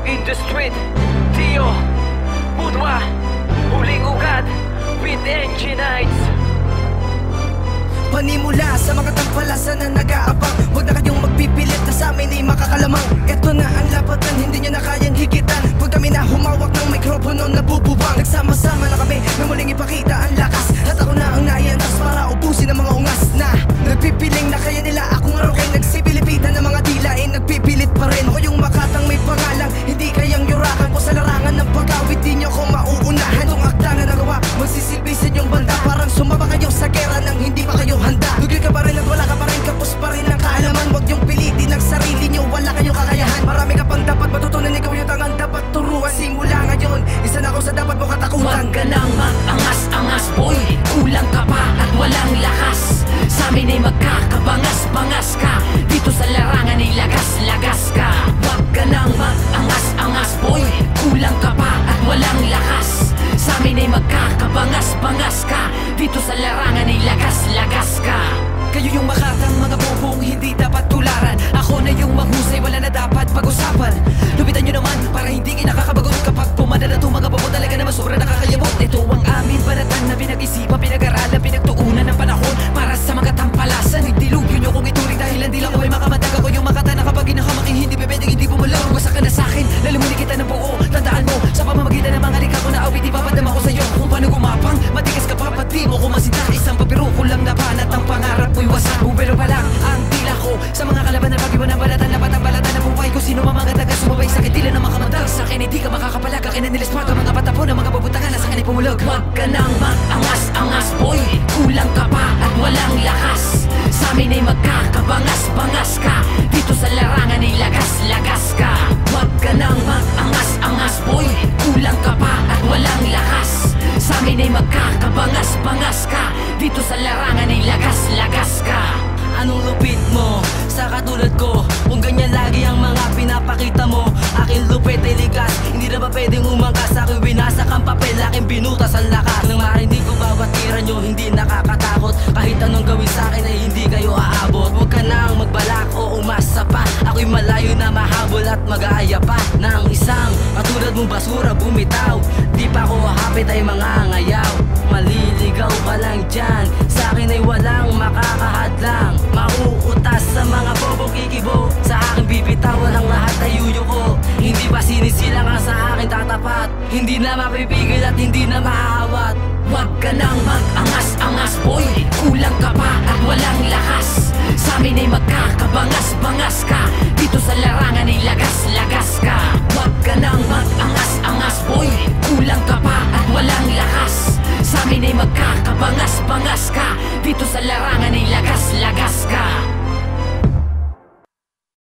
In the street, Tio, Budwa, huling ugat with NG Nights. Panimula sa mga tagpalasan na nag-aabang, huwag na kayong magpipilit na sa amin ay makakalamang. Ito na ang lapatan, hindi nyo na kayang higitan. Pag kami na humawak ng mikropono nabububang, nagsama-sama na kami na muling ipakita ang lakas. At ako na ang naiantas para ubusin ang mga ungas na nagpipiling na kaya nila akong arukin. Nagsipilipitan ng mga dila ay nagpipilit pa rin. Ako yung makatang may pangalang hindi kayang yurakan ko sa larangan ng pag-awit. Di nyo ko mauunahan. Itong akda na nagawa magsisilbi sa inyong banda. Parang sumaba kayo sa gera nang hindi pa kayo handa. Tugil ka pa rin at wala ka pa rin, kapos pa rin ang kaalaman. Huwag yung pilitin ang sarili nyo, wala kayong kakayahan. Marami ka pang dapat matutunan, ikaw yung tangang dapat turuan. Simula ngayon, isa na ako sa dapat mo katakutan. Huwag ka nang mag-angas-angas boy, kulang ka pa at walang lakas. Sa amin ay magkakabangas-bangas ka, dito sa larangan ay lagas-lagas ka. Huwag ka nang mag-angas-angas boy, kulang ka pa at walang lakas. Sa amin ay magkakabangas-bangas ka, dito sa larangan ay lagas-lagas ka. Kayo yung makatang mga bobong hindi dapat tularan. Ako na yung mahusay, wala na dapat pag-usapan. Lupitan nyo naman para hindi kinakakabagot. Kapag pumanda na itong mga bobo talaga naman sobra nakakayabot. Ito ang amin banatan na pinag-isipan, pinag-aralan, pinagtuunan ng panahon para sa mga tampalasan. Dilugyo nyo kung ituring dahil hindi lang ako ay makamatag. Ako yung makata na kapag inahamaking hindi pwedeng hindi bumulong. Wasak ka na sa'kin, lalamunin kita ng buo. Tandaan mo, sa pamamagitan ng mga likha ko na awit, ipapadama ko sa'yo kung paano gumapang. Matigas ka pa, pati mo ko masita. Isang papiro ko lang nabanat ang pangarap mo'y wasak. Bubero pa lang ang tila ko sa mga kalaban na pag-iwan ng balatan. Lapat ang balatan ng buhay ko. Sino mamang taga sumabay sa kitila na makamandag. Sa akin hindi ka makakapalag. Akin na niliswag ang mga patapon ng mga babutangan na sa akin ay pumulog. Huwag ka nang mag-angas-angas boy, kulang ka pa at walang lakas. Sa amin ay magkakabangas-bangas ka, dito sa larangan ay lagas-lagas ka. Huwag ka nang mag-angas-angas boy, kulang ka pa at walang lakas. Sa amin ay magkakabangas-bangas ka, dito sa larangan ay lagas-lagas ka. Anong lupit mo sa katulad ko? Kung ganyan lagi ang mga pinapakita mo. Akin lupit ay ligas, hindi na ba pwedeng umangkas? Aking winasak ang papel, aking binutas ang lakas. Nang marinig ko bawat tira nyo, hindi nakakatakot. Kahit anong gawin sa akin ay hindi kayo aabot. Huwag ka nang magbalak o umasa pa. Ako'y malayo na mahabol at mag-aaya pa ng isang katulad mong basura bumitaw. Di pa ako hahapit ay mga ngayaw. Maliligaw pa lang dyan, sa akin ay walang makakahadlang. Mauutas sa mga bobo kikibo, sa akin bibitawan ang lahat ay yuyuko. Hindi ba sinisilang ang sa akin tatapat? Hindi na mapipigil at hindi na maaawat. Huwag ka nang mag-angas-angas boy, kulang ka pa at walang lakas. Sa amin ay magkakabangas-bangas ka, dito sa larangan ay lagas-lagas ka. Huwag ka nang mag-angas-angas boy, kulang ka pa at walang lakas. Sa amin ay magkakabangas-bangas ka, dito sa larangan ay